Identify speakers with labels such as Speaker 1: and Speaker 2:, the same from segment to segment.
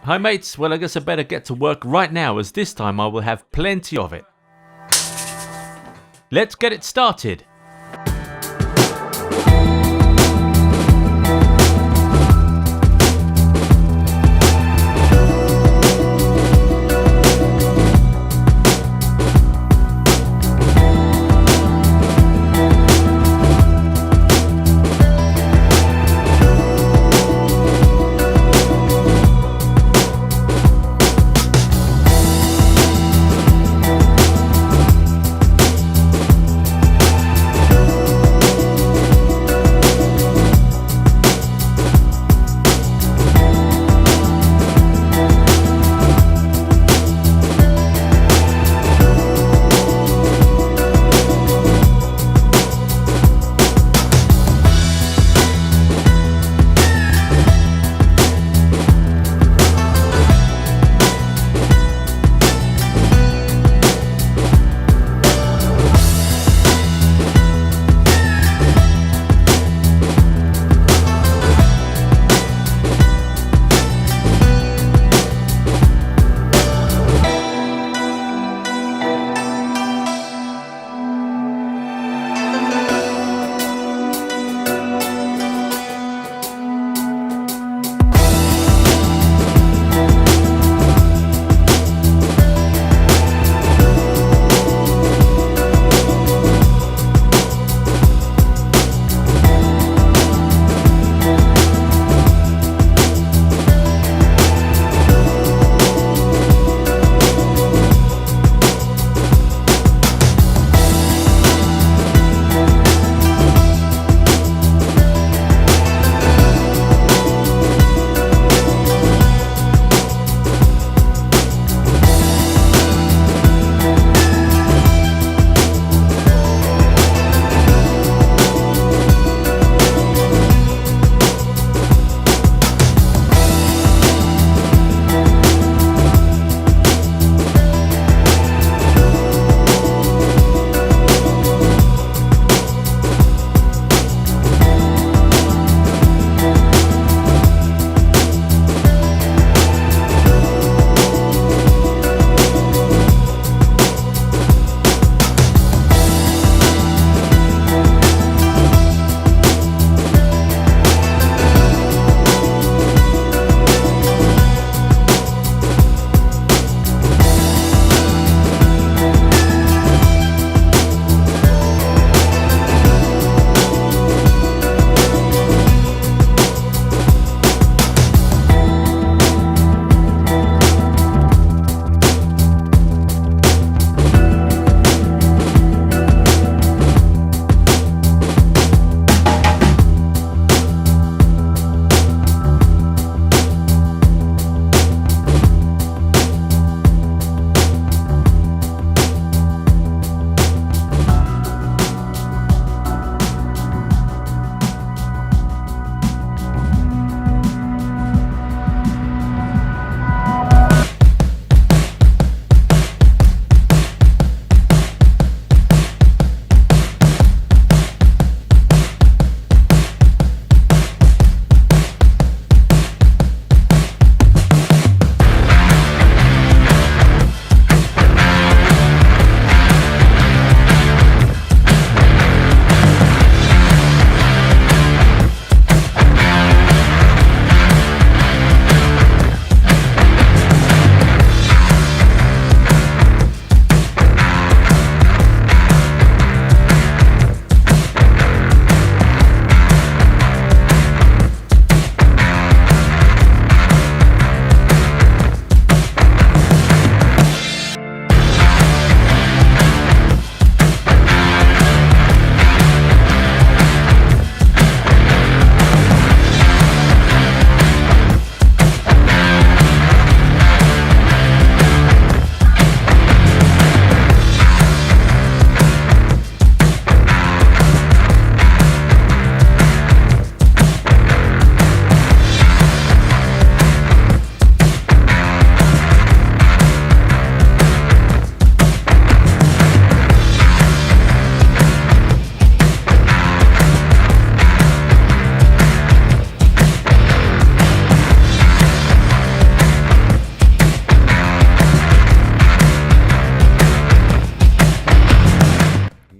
Speaker 1: Hi mates, well I guess I better get to work right now as this time I will have plenty of it. Let's get it started.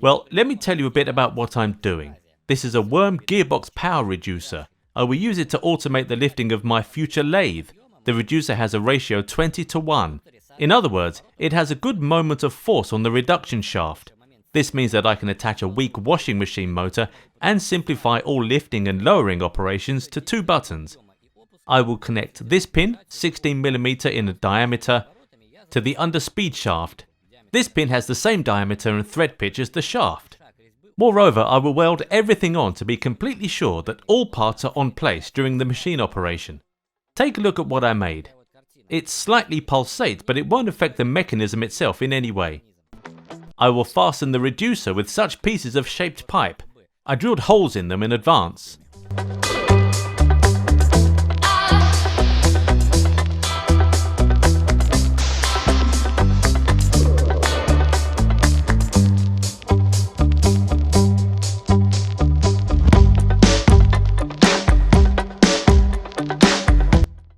Speaker 1: Well, let me tell you a bit about what I'm doing. This is a worm gearbox power reducer. I will use it to automate the lifting of my future lathe. The reducer has a ratio 20:1. In other words, it has a good moment of force on the reduction shaft. This means that I can attach a weak washing machine motor and simplify all lifting and lowering operations to 2 buttons. I will connect this pin, 16mm in diameter, to the underspeed shaft. This pin has the same diameter and thread pitch as the shaft. Moreover, I will weld everything on to be completely sure that all parts are on place during the machine operation. Take a look at what I made. It slightly pulsates, but it won't affect the mechanism itself in any way. I will fasten the reducer with such pieces of shaped pipe. I drilled holes in them in advance.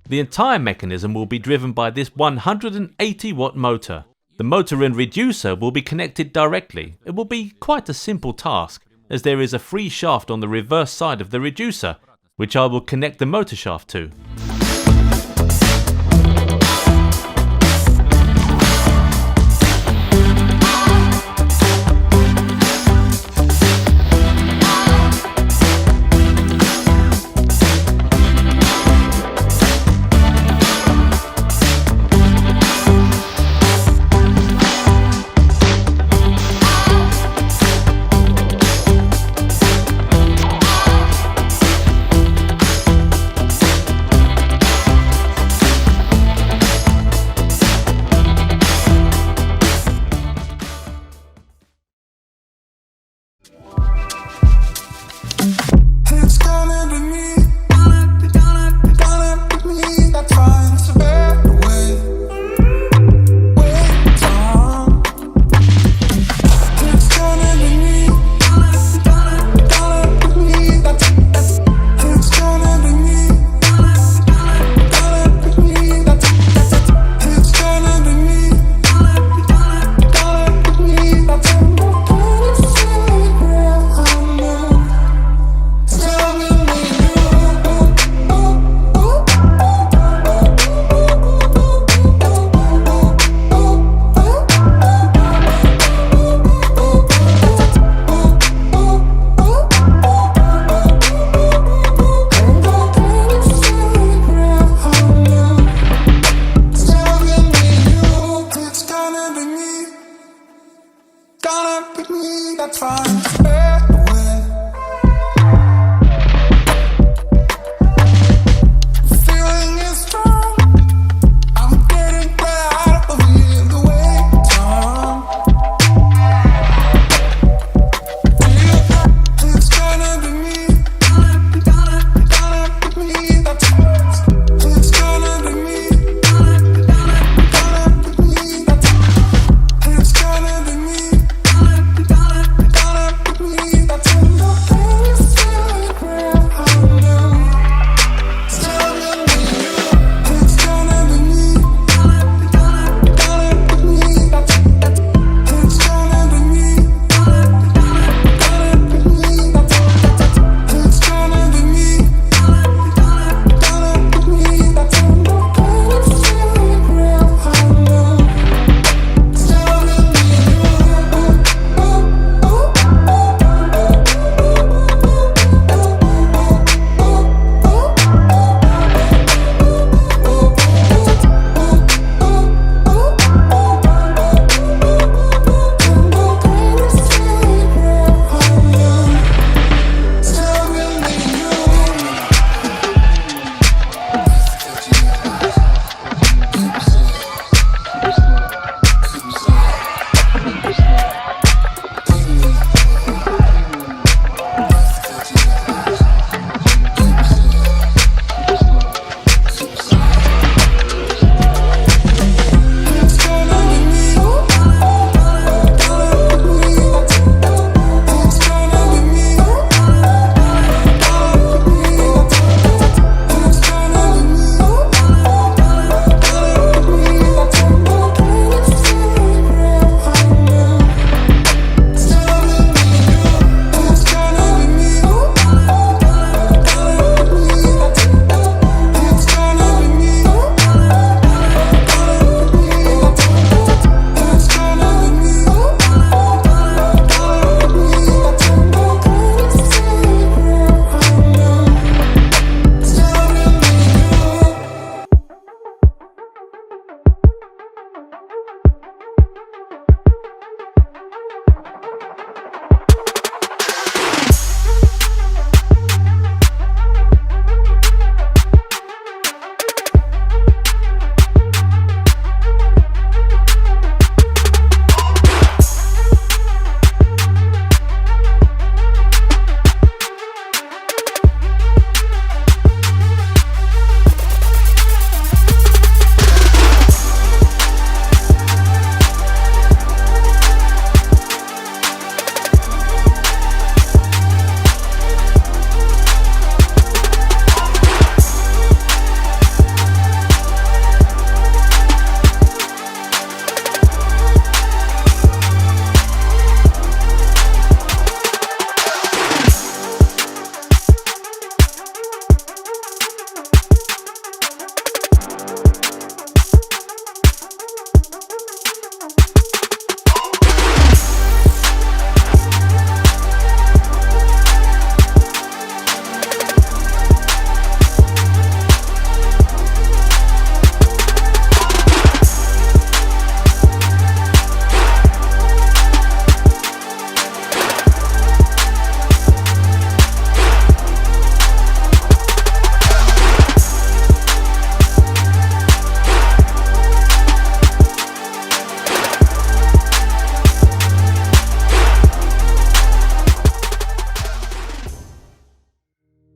Speaker 1: The entire mechanism will be driven by this 180-watt motor. The motor and reducer will be connected directly. It will be quite a simple task, as there is a free shaft on the reverse side of the reducer, which I will connect the motor shaft to.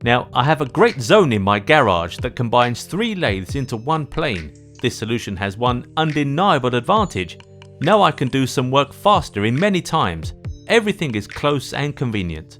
Speaker 1: Now, I have a great zone in my garage that combines 3 lathes into one plane. This solution has one undeniable advantage. Now I can do some work faster in many times. Everything is close and convenient.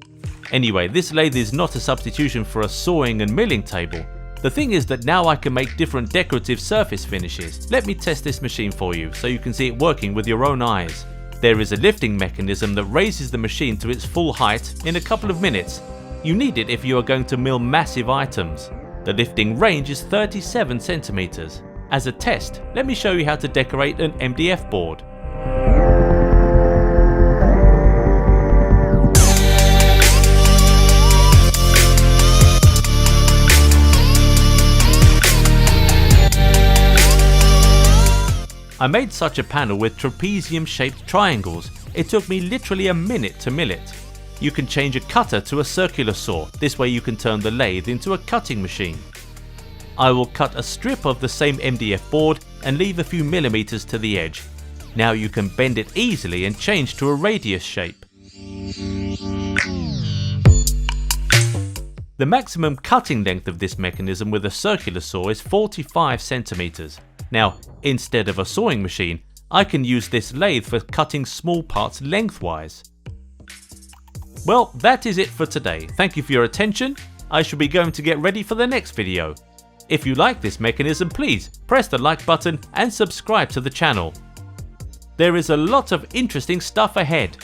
Speaker 1: Anyway, this lathe is not a substitution for a sawing and milling table. The thing is that now I can make different decorative surface finishes. Let me test this machine for you so you can see it working with your own eyes. There is a lifting mechanism that raises the machine to its full height in a couple of minutes. You need it if you are going to mill massive items. The lifting range is 37 centimeters. As a test, let me show you how to decorate an MDF board. I made such a panel with trapezium-shaped triangles. It took me literally a minute to mill it. You can change a cutter to a circular saw. This way you can turn the lathe into a cutting machine. I will cut a strip of the same MDF board and leave a few millimeters to the edge. Now you can bend it easily and change to a radius shape. The maximum cutting length of this mechanism with a circular saw is 45 centimeters. Now, instead of a sawing machine, I can use this lathe for cutting small parts lengthwise. Well, that is it for today. Thank you for your attention. I shall be going to get ready for the next video. If you like this mechanism, please press the like button and subscribe to the channel. There is a lot of interesting stuff ahead.